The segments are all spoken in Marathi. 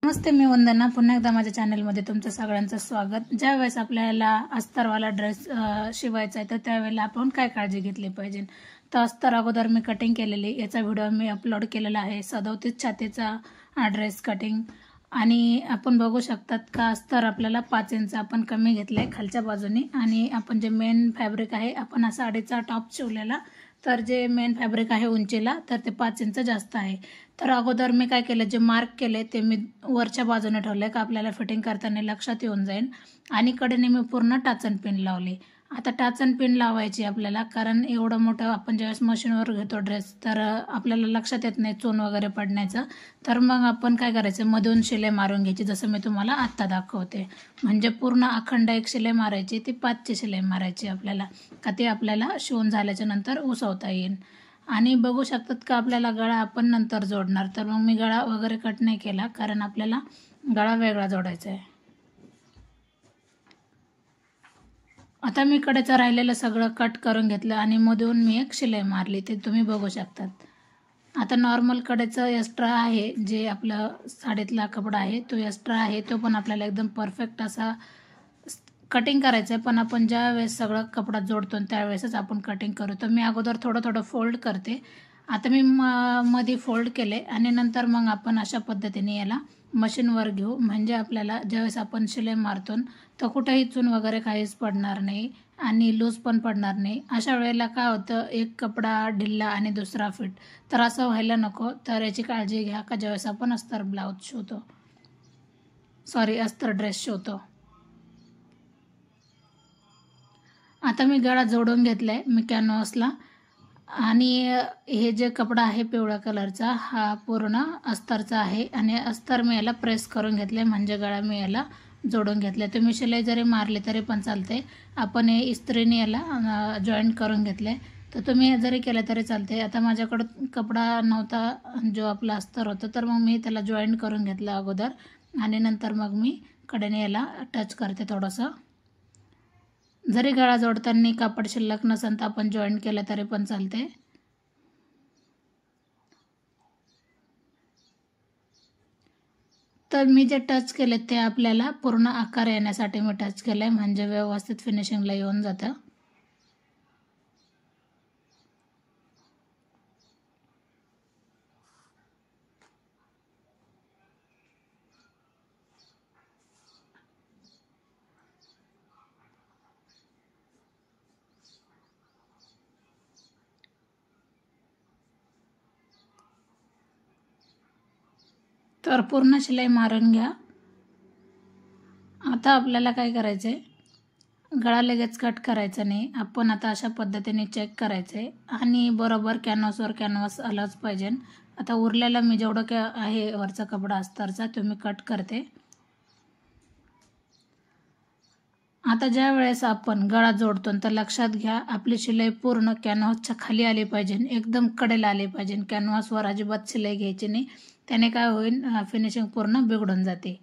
नमस्ते, मी वंदना. पुन्हा एकदा माझ्या चॅनलमध्ये तुमचं सगळ्यांचं स्वागत. ज्यावेळेस आपल्याला अस्तरवाला ड्रेस शिवायचा आहे तर त्यावेळेला आपण काय काळजी घेतली पाहिजे. तर अस्तर अगोदर मी कटिंग केलेली, याचा व्हिडिओ मी अपलोड केलेला आहे. 37 छातीचा ड्रेस कटिंग. आणि आपण बघू शकतात का अस्तर आपल्याला 5 इंच आपण कमी घेतलंय खालच्या बाजूने. आणि आपण जे मेन फॅब्रिक आहे, आपण असा अडीचा टॉप शिवलेला, तर जे मेन फॅब्रिक आहे उंचीला तर ते 5 इंच जास्त आहे. तर अगोदर मी काय केलं, जे मार्क केले ते मी वरच्या बाजूने ठेवले का आपल्याला फिटिंग करताना लक्षात येऊन जाईल. आणि कडेने मी पूर्ण टाचन पिन लावली. आता टाचन पिन लावायची आपल्याला, कारण एवढं मोठं आपण ज्यावेळेस मशीनवर घेतो ड्रेस तर आपल्याला लक्षात येत नाही चून वगैरे पडण्याचं. तर मग आपण काय करायचं, मधून शिलाई मारून घ्यायची, जसं मी तुम्हाला आत्ता दाखवते. म्हणजे पूर्ण अखंड एक शिलाई मारायची, ती 5ची शिलाई मारायची आपल्याला, का ते आपल्याला शिवून झाल्याच्या नंतर उसवता येईल. आणि बघू शकतात का आपल्याला गळा आपण नंतर जोडणार, तर मग मी गळा वगैरे कट नाही केला, कारण आपल्याला गळा वेगळा जोडायचा आहे. आता मी कडेचं राहिलेलं सगळं कट करून घेतलं आणि मधून मी एक शिलाई मारली, ते तुम्ही बघू शकतात. आता नॉर्मल कडेचं एक्स्ट्रा आहे, जे आपलं साडीतला कपडा आहे तो एक्स्ट्रा आहे, तो पण आपल्याला एकदम परफेक्ट असा कटिंग करायचं आहे. पण आपण ज्या वेळेस सगळं कपडा जोडतो त्यावेळेसच आपण कटिंग करू. तर मी अगोदर थोडं थोडं फोल्ड करते. आता मी मध्ये फोल्ड केले आणि नंतर मग आपण अशा पद्धतीने याला मशीनवर घेऊ. म्हणजे आपल्याला ज्यावेळेस आपण शिलाई मारतो तर कुठेही चून वगैरे काहीच पडणार नाही आणि लूज पण पडणार नाही. अशा वेळेला काय होतं, एक कपडा ढिल्ला आणि दुसरा फिट, तर असं व्हायला नको. तर याची काळजी घ्या का ज्यावेळेस आपण अस्तर ब्लाऊज शिवतो, अस्तर ड्रेस शिवतो. आता मी गळा जोडून घेतलाय मी कॅनव्हासला. आणि हे जे कपडा आहे पिवळ्या कलरचा, हा पूर्ण अस्तरचा आहे. आणि अस्तर मी याला प्रेस करून घेतले, म्हणजे गळा मी याला जोडून घेतले. तुम्ही शिलाई जरी मारली तरी पण चालते. आपण हे इस्त्रीने याला जॉईंट करून घेतले, तर तुम्ही जरी केलं तरी चालते. आता माझ्याकडं कपडा नव्हता जो आपला अस्तर होतं, तर मग मी त्याला जॉईंट करून घेतलं अगोदर आणि नंतर मग मी कडेने याला टच करते थोडंसं. जरी गळा जोडताना कापड शिल्लक नसेल तर आपण जॉईंट केलं तरी पण चालते. तर मी जे टच केले ते आपल्याला पूर्ण आकार येण्यासाठी मी टच केलंय, म्हणजे व्यवस्थित फिनिशिंगला येऊन जातं. तर पूर्ण शिलाई मारून घ्या. आता आपल्याला काय करायचंय, गळा लगेच कट करायचा नाही. आपण आता अशा पद्धतीने चेक करायचंय आणि बरोबर कॅनव्हासवर कॅनव्हास आलाच पाहिजे. आता उरलेला मी जेवढं आहे वरचा कपडा अस्तरचा तो मी कट करते. आता ज्या वेळेस आपण गळा जोडतो तर लक्षात घ्या, आपली शिलाई पूर्ण कॅनव्हासच्या खाली आली पाहिजे, एकदम कडेला आली पाहिजे. कॅनव्हासवर अजिबात शिलाई घ्यायची नाही, त्याने काय होईल, फिनिशिंग पूर्ण बिघडून जाते.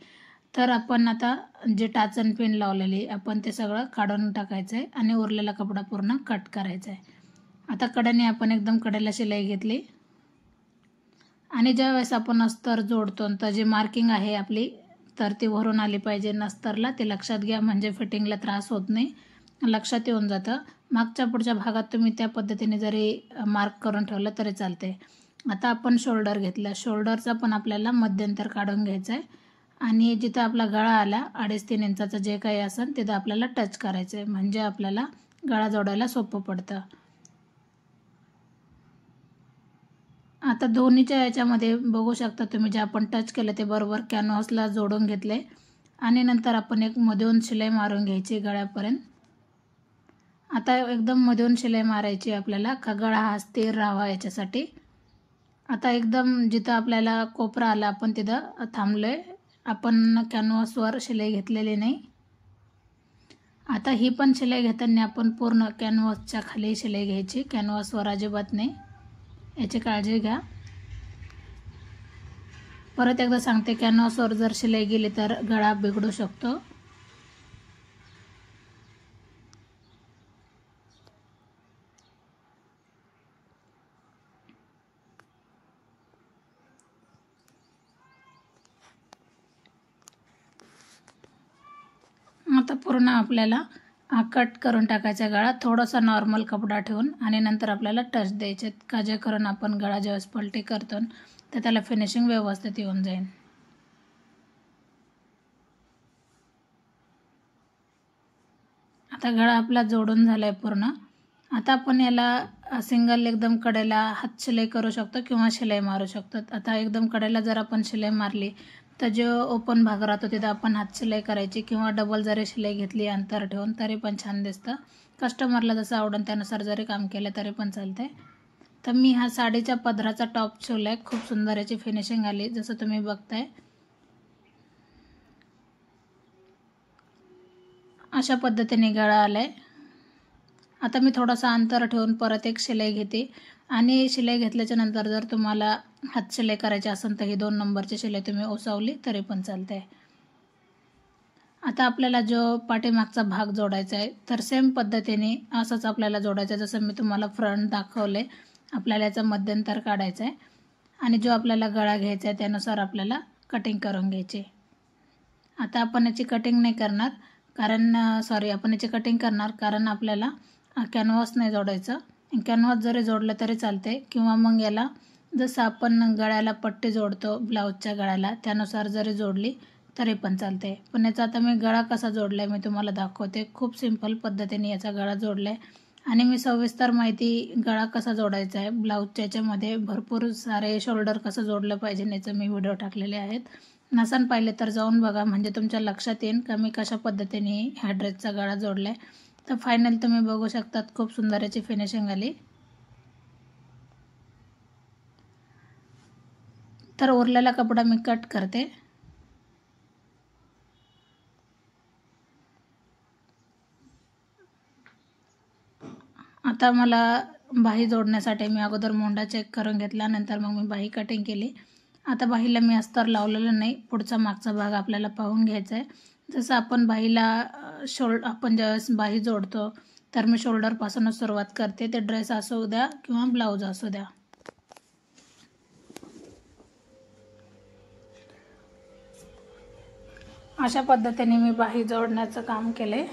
तर आपण आता जे टाचन पिन लावलेली आपण ते सगळं काढून टाकायचं आहे आणि उरलेला कपडा पूर्ण कट करायचा आहे. आता कडेने आपण एकदम कडेला शिलाई घेतली आणि ज्या वेळेस आपण अस्तर जोडतो तर जी मार्किंग आहे आपली, तर ती वरून आली पाहिजे अस्तरला, ते लक्षात घ्या, म्हणजे फिटिंगला त्रास होत नाही, लक्षात येऊन जातं. मागच्या पुढच्या भागात तुम्ही त्या पद्धतीने जरी मार्क करून ठेवलं तरी चालते. आता आपण शोल्डर घेतला, शोल्डरचा पण आपल्याला मध्यंतर काढून घ्यायचं आहे आणि जिथं आपला गळा आला 2.5-3 इंचाचं जे काही असेल तिथं आपल्याला टच करायचं आहे, म्हणजे आपल्याला गळा जोडायला सोपं पडतं. आता दोन्हीच्या याच्यामध्ये बघू शकता तुम्ही, जे आपण टच केलं ते बरोबर कॅनव्हासला जोडून घेतले आणि नंतर आपण एक मधून शिलाई मारून घ्यायची गळ्यापर्यंत. आता एकदम मधून शिलाई मारायची आपल्याला, का गळा हा स्थिर राहावा याच्यासाठी. आता एकदम जिथं आपल्याला कोपरा आला आपण तिथं थांबलोय, आपण कॅनव्हासवर शिलाई घेतलेली नाही. आता ही पण शिलाई घेताना आपण पूर्ण कॅनव्हासच्या खाली शिलाई घ्यायची, कॅनव्हासवर अजिबात नाही, याची काळजी घ्या. परत एकदा सांगते, कॅनव्हासवर जर शिलाई गेली तर गळा बिघडू शकतो. आता पूर्ण आपल्याला कट करून टाकायचा गळा, थोडासा नॉर्मल कपडा ठेवून, आणि नंतर आपल्याला टच द्यायचे का जे करून आपण गळा ज्यावेळेस पलटी करतो तर त्याला फिनिशिंग व्यवस्थित येऊन जाईल. आता गळा आपला जोडून झालाय पूर्ण. आता आपण याला सिंगल एकदम कडेला हात शिलाई करू शकतो किंवा शिलाई मारू शकतो. आता एकदम कडेला जर आपण शिलाई मारली तर जो ओपन भाग राहतो तिथं आपण हात शिलाई करायची किंवा डबल जरी शिलाई घेतली अंतर ठेवून तरी पण छान दिसतं. कस्टमरला जसं आवडेल त्यानुसार जरी काम केलं तरी पण चालतंय. तर मी हा साडीच्या पदराचा टॉप शिवलाय. खूप सुंदर याची फिनिशिंग आली जसं तुम्ही बघताय. अशा पद्धतीने गळा आलाय. आता मी थोडासा अंतर ठेवून परत एक शिलाई घेते आणि शिलाई घेतल्याच्या नंतर जर तुम्हाला हात शिलाई करायची असेल तर ही 2 नंबरची शिलाई तुम्ही ओसावली तरी पण चालते. आता आपल्याला जो पाठीमागचा भाग जोडायचा आहे तर सेम पद्धतीने असंच आपल्याला जोडायचं आहे. जसं मी तुम्हाला फ्रंट दाखवले, आपल्याला याचं मध्यंतर काढायचं आहे आणि जो आपल्याला गळा घ्यायचा आहे त्यानुसार आपल्याला कटिंग करून घ्यायची. आता आपण याची कटिंग नाही करणार आपण याची कटिंग करणार कारण आपल्याला कॅनव्हास नाही जोडायचं. कॅनव्हास जरी जोडलं तरी चालते किंवा मग याला जसं आपण गळ्याला पट्टी जोडतो ब्लाऊजच्या गळ्याला त्यानुसार जरी जोडली तरी पण चालते. पण याचा आता मी गळा कसा जोडला आहे मी तुम्हाला दाखवते. खूप सिंपल पद्धतीने याचा गळा जोडला आहे आणि मी सविस्तर माहिती गळा कसा जोडायचा आहे ब्लाऊजच्या याच्यामध्ये भरपूर सारे शोल्डर कसं जोडलं पाहिजे याचं मी व्हिडिओ टाकलेले आहेत. नसन पाहिले तर जाऊन बघा म्हणजे तुमच्या लक्षात येईल का मी कशा पद्धतीने ह्या ड्रेसचा गळा जोडला आहे. तर फायनल तुम्ही बघू शकतात खूप सुंदर याची फिनिशिंग आली. तर उरलेला कपडा मी कट करते. आता मला बाही जोडण्यासाठी मी अगोदर मोंडा चेक करून घेतला, नंतर मग मी बाही कटिंग केली. आता बाहीला मी अस्तर लावलेलं नाही, पुढचा मागचा भाग आपल्याला पाहून घ्यायचा आहे. जसं आपण बाहीला आपण ज्यावेळेस बाही जोडतो तर मी शोल्डरपासूनच सुरुवात करते. ते ड्रेस असू द्या किंवा ब्लाऊज असू द्या. अशा पद्धतीने मी बाही जोडण्याचं काम केले.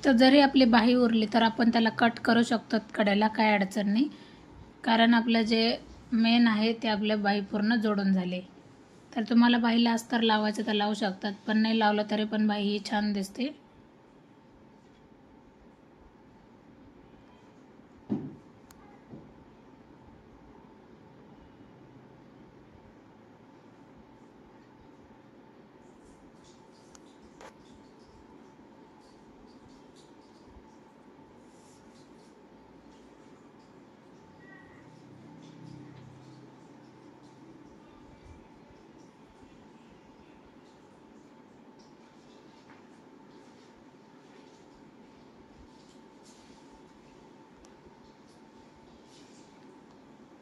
तर जरी आपली बाही उरली तर आपण त्याला कट करू शकतो कडेला, काय अडचण नाही. कारण आपलं जे मेन आहे ते आपल्या बाही पूर्ण जोडून झाले. तर तुम्हाला बाहीला अस्तर लावायचं तर लावू शकतात, पण नाही लावलं तरी पण बाही ही छान दिसते.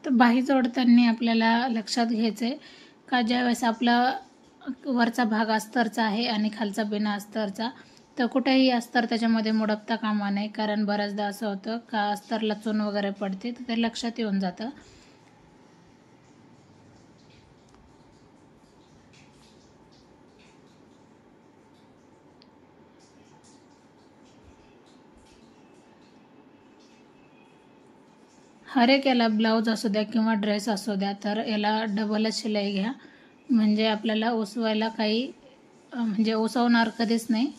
तर बाही जोडताना आपल्याला लक्षात घ्यायचं आहे का ज्यावेळेस आपला वरचा भाग अस्तरचा आहे आणि खालचा बिना अस्तरचा, तर कुठेही अस्तर त्याच्यामध्ये मुडपता कामा नये. कारण बऱ्याचदा असं होतं का अस्तरला चून वगैरे पडते तर ते लक्षात येऊन जातं. हर एक याला ब्लाऊज असू द्या किंवा ड्रेस असू द्या तर याला डबलच शिलाई घ्या, म्हणजे आपल्याला उसवायला काही म्हणजे उसवणार कधीच नाही.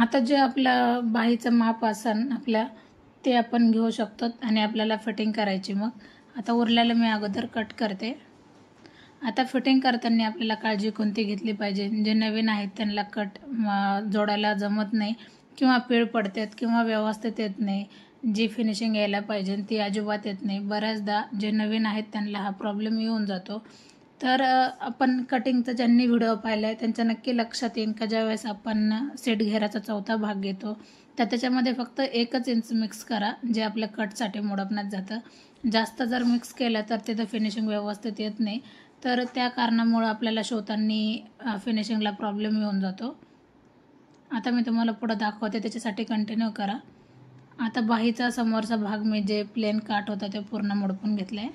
आता जे आपलं बाहीचं माप असन आपल्या ते आपण घेऊ शकतो आणि आपल्याला फिटिंग करायची। मग आता उरलेलं मी अगोदर कट करते। आता फिटिंग करताना आपल्याला काळजी कोणती घेतली पाहिजे, जे नवीन आहेत त्यांना कट जोडायला जमत नाही किंवा पीळ पडतात किंवा व्यवस्थित येत नाही, जी फिनिशिंग यायला पाहिजे ती अजिबात येत नाही। बऱ्याचदा जे नवीन आहेत त्यांना हा प्रॉब्लेम येऊन जातो। तर आपण कटिंगचा ज्यांनी व्हिडिओ पाहिला आहे त्यांच्या नक्की लक्षात येईल का ज्यावेळेस आपण सेट घेराचा चौथा भाग घेतो तर त्याच्यामध्ये फक्त 1 इंच मिक्स करा, जे आपल्या कटसाठी मोडपण्यात जातं। जास्त जर मिक्स केलं तर तिथं फिनिशिंग व्यवस्थित येत नाही, तर त्या कारणामुळे आपल्याला शिवताना फिनिशिंगला प्रॉब्लेम येऊन जातो। आता मी तुम्हाला पुढे दाखवते, त्याच्यासाठी कंटिन्यू करा। आता बाहीचा समोरचा भाग मी जे प्लेन काट होता ते पूर्ण मोडपून घेतलाय।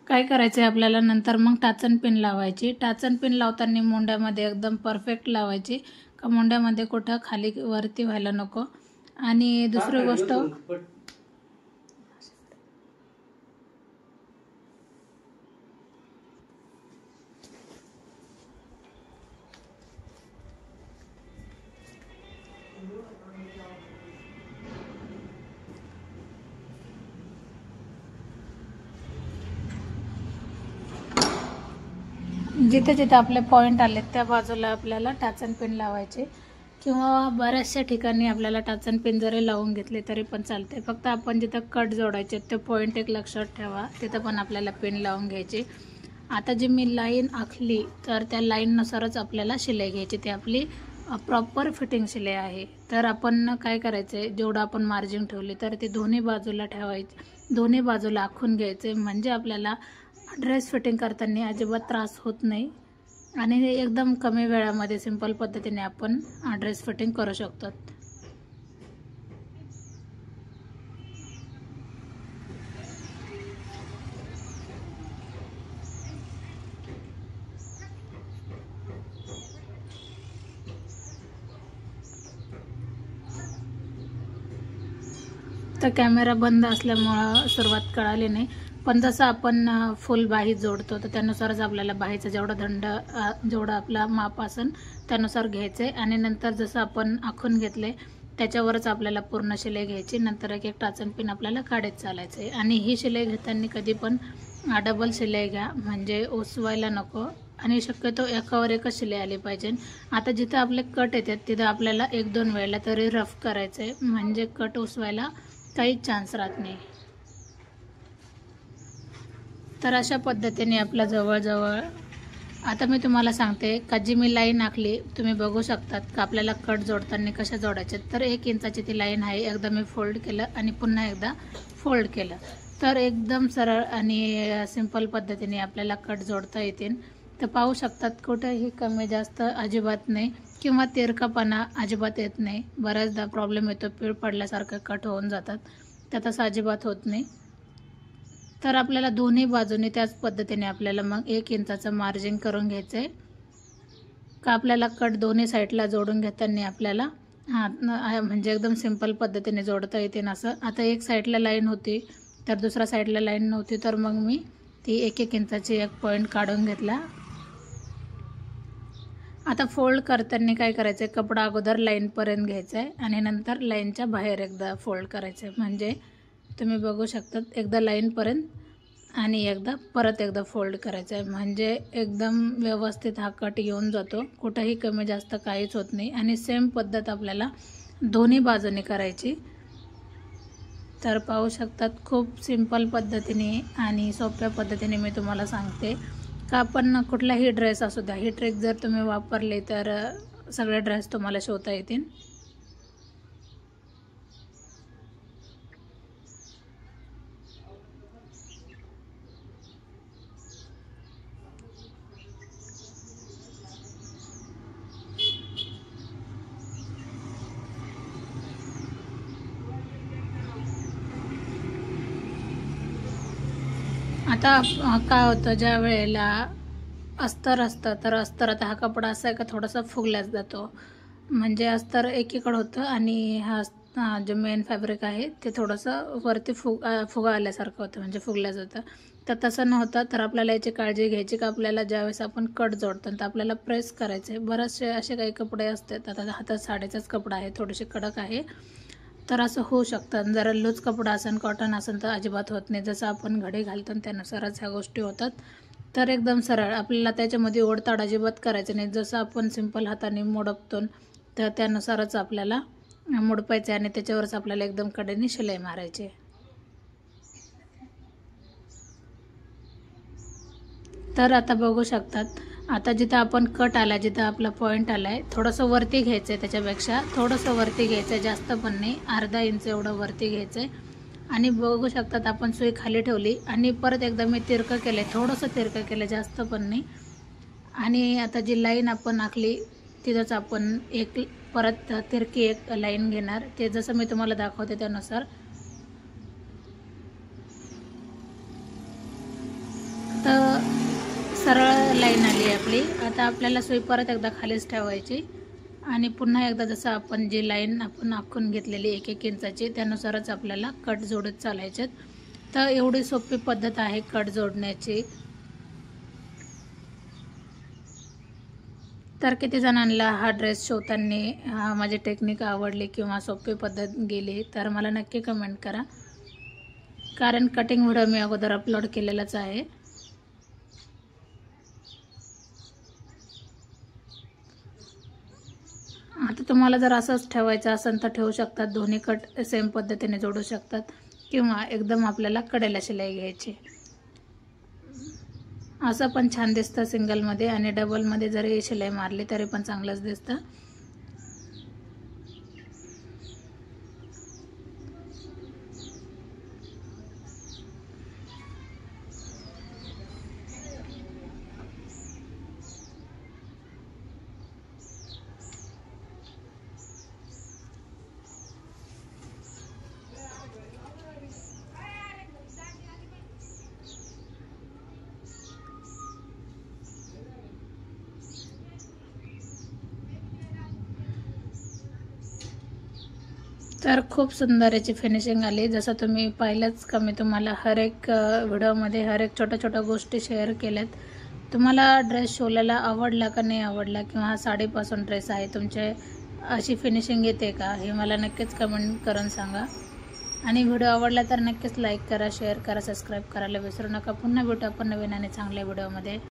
काय करायचं आहे आपल्याला, नंतर मग टाचन पिन लावायची। टाचन पिन लावताना मुंड्यामध्ये एकदम परफेक्ट लावायची का मुंड्यामध्ये कुठं खाली वरती व्हायला नको। आणि दुसरी गोष्ट, जिथे जिथे आपले पॉइंट आले त्या बाजूला आपल्याला टाचन पिन लावायचे, किंवा बऱ्याचशा ठिकाणी आपल्याला टाचन पिन जरी लावून घेतले तरी पण चालते। फक्त आपण जिथं कट जोडायचे ते पॉइंट एक लक्षात ठेवा, तिथं पण आपल्याला पिन लावून घ्यायची। आता जी मी लाईन आखली तर त्या लाईननुसारच आपल्याला शिलाई घ्यायची, ती आपली प्रॉपर फिटिंग शिलाई आहे। तर आपण काय करायचं, जेवढं आपण मार्जिन ठेवली तर ते दोन्ही बाजूला ठेवायचे, दोन्ही बाजूला आखून घ्यायचे, म्हणजे आपल्याला ड्रेस फिटिंग करताना अजिबात त्रास होत नाही आणि एकदम कमी वेळामध्ये सिंपल पद्धतीने आपण ड्रेस फिटिंग करू शकतो। तर कॅमेरा बंद असल्यामुळं सुरुवात कळाली नाही, पण जसं आपण फुल बाही जोडतो तर त्यानुसारच आपल्याला बाहीचा जेवढा आपला माप असेल त्यानुसार घ्यायचे आणि नंतर जसं आपण आखून घेतले त्याच्यावरच आपल्याला पूर्ण शिलाई घ्यायची। नंतर एक टाचन पिन आपल्याला काढत चालायचे आणि ही शिलाई घेताना कधी पण डबल शिलाई घ्या, म्हणजे ओसवायला नको आणि शक्यतो एकावर एकच शिलाई आली पाहिजे। आता जिथं आपले कट येतात तिथं आपल्याला 1-2 वेळेला तरी रफ करायचे, म्हणजे कट ओसवायला काहीच चान्स राहत नाही। तर अशा पद्धतीने आपल्या जवळजवळ, आता मी तुम्हाला सांगते का जी मी लाईन आखली तुम्ही बघू शकतात का आपल्याला कट जोडताना कशा जोडायचे। तर 1 इंचाची ती लाईन आहे, एकदा मी फोल्ड केलं आणि पुन्हा एकदा फोल्ड केलं तर एकदम सरळ आणि सिंपल पद्धतीने आपल्याला कट जोडता येतील। तर पाहू शकतात कुठेही कमी जास्त अजिबात नाही किंवा तिरकापणा अजिबात येत नाही। बऱ्याचदा प्रॉब्लेम येतो, पीळ पडल्यासारखं कट होऊन जातात, तर तसं अजिबात होत नाही। तर आपल्याला दोन्ही बाजूने त्याच पद्धतीने आपल्याला मग 1 इंचाचं मार्जिन करून घ्यायचं आहे का आपल्याला कट दोन्ही साईडला जोडून घेताना आपल्याला म्हणजे एकदम सिंपल पद्धतीने जोडता येते असं। आता एक साईडला लाईन होती तर दुसऱ्या साईडला लाईन नव्हती, तर मग मी ती 1-1 इंचाची एक पॉईंट काढून घेतला। आता फोल्ड करताना काय करायचं, कपडा अगोदर लाईनपर्यंत घ्यायचा आहे आणि नंतर लाईनच्या बाहेर एकदा फोल्ड करायचं आहे, म्हणजे तुम्ही बघू शकतात एकदा लाईनपर्यंत आणि परत एकदा फोल्ड करायचं आहे, म्हणजे एकदम व्यवस्थित हा कट येऊन जातो, कुठंही कमी जास्त काहीच होत नाही। आणि सेम पद्धत आपल्याला दोन्ही बाजूने करायची। तर पाहू शकतात खूप सिंपल पद्धतीने आणि सोप्या पद्धतीने मी तुम्हाला सांगते का आपण कुठलाही ड्रेस असू द्या, ही ट्रिक जर तुम्ही वापरली तर सगळे ड्रेस तुम्हाला शिवता येतील. आता काय होतं, ज्या वेळेला अस्तर असतं तर अस्तरात हा कपडा असा आहे का थोडासा फुगल्याच जातो. म्हणजे अस्तर एकीकडे होतं आणि हा जे मेन फॅब्रिक आहे ते थोडंसं वरती फुगा आल्यासारखं होतं, म्हणजे फुगल्या जातं. तर तसं न होता तर आपल्याला याची काळजी घ्यायची का आपल्याला ज्यावेळेस आपण कट जोडतो तर आपल्याला प्रेस करायचं आहे. बरेचसे असे काही कपडे असतात, आता हातात साडीचाच कपडा आहे, थोडीशी कडक आहे, तर असं होऊ शकतं. जरा लूज कपडा असेल, कॉटन असेल तर अजिबात होत नाही. जसं आपण घडी घालतो त्यानुसारच ह्या गोष्टी होतात. तर एकदम सरळ आपल्याला त्याच्यामध्ये ओढताड अजिबात करायचं नाही. जसं आपण सिंपल हाताने मोडपतो तर त्यानुसारच आपल्याला मोडपायचं आणि त्याच्यावरच आपल्याला एकदम कडेने शिलाई मारायची. तर आता बघू शकतात, आता जिथं आपण कट आला, जिथं आपला पॉईंट आला आहे, थोडंसं वरती घ्यायचं आहे, त्याच्यापेक्षा थोडंसं वरती घ्यायचं आहे, जास्त पण नाही, अर्धा इंच एवढं वरती घ्यायचं आहे. आणि बघू शकतात आपण सुई खाली ठेवली आणि परत एकदा मी तिरकं केलं आहे, थोडंसं तिरकं केलं, जास्त पण नाही. आणि आता जी लाईन आपण आखली तिथंच आपण एक परत तिरकी एक लाईन घेणार, ते जसं मी तुम्हाला दाखवते त्यानुसार. तर सरळ लाईन आली आहे आपली. आता आपल्याला सुई परत एकदा खालीच ठेवायची आणि पुन्हा एकदा जसं आपण जी लाईन आपण आखून घेतलेली 1-1 इंचाची त्यानुसारच आपल्याला कट जोडत चालायचे. तर एवढी सोपी पद्धत आहे कट जोडण्याची. तर किती जणांना हा ड्रेस शिवताना माझी टेक्निक आवडली किंवा सोपी पद्धत गेली तर मला नक्की कमेंट करा, कारण कटिंग व्हिडिओ मी अगोदर अपलोड केलेलाच आहे. आता तुम्हाला जर असंच ठेवायचं असेल तर ठेवू शकतात, दोन्ही कट सेम पद्धतीने जोडू शकतात किंवा एकदम आपल्याला कडेला शिलाई घ्यायची. असं पण छान दिसतं सिंगलमध्ये आणि डबलमध्ये जरी शिलाई मारली तरी पण चांगलंच दिसतं. तर खूप सुंदर याची फिनिशिंग आली. जसं तुम्ही पाहिलंच का मी तुम्हाला हर एक व्हिडिओमध्ये हर एक छोट्या गोष्टी शेअर केल्यात. तुम्हाला ड्रेस शिवलेला आवडला का नाही आवडला किंवा साडीपासून ड्रेस आहे तुमचे अशी फिनिशिंग येते का, हे मला नक्कीच कमेंट करून सांगा. आणि व्हिडिओ आवडला तर नक्कीच लाईक करा, शेअर करा, सबस्क्राईब करायला विसरू नका. पुन्हा भेटू आपण नवीन आणि चांगल्या व्हिडिओमध्ये.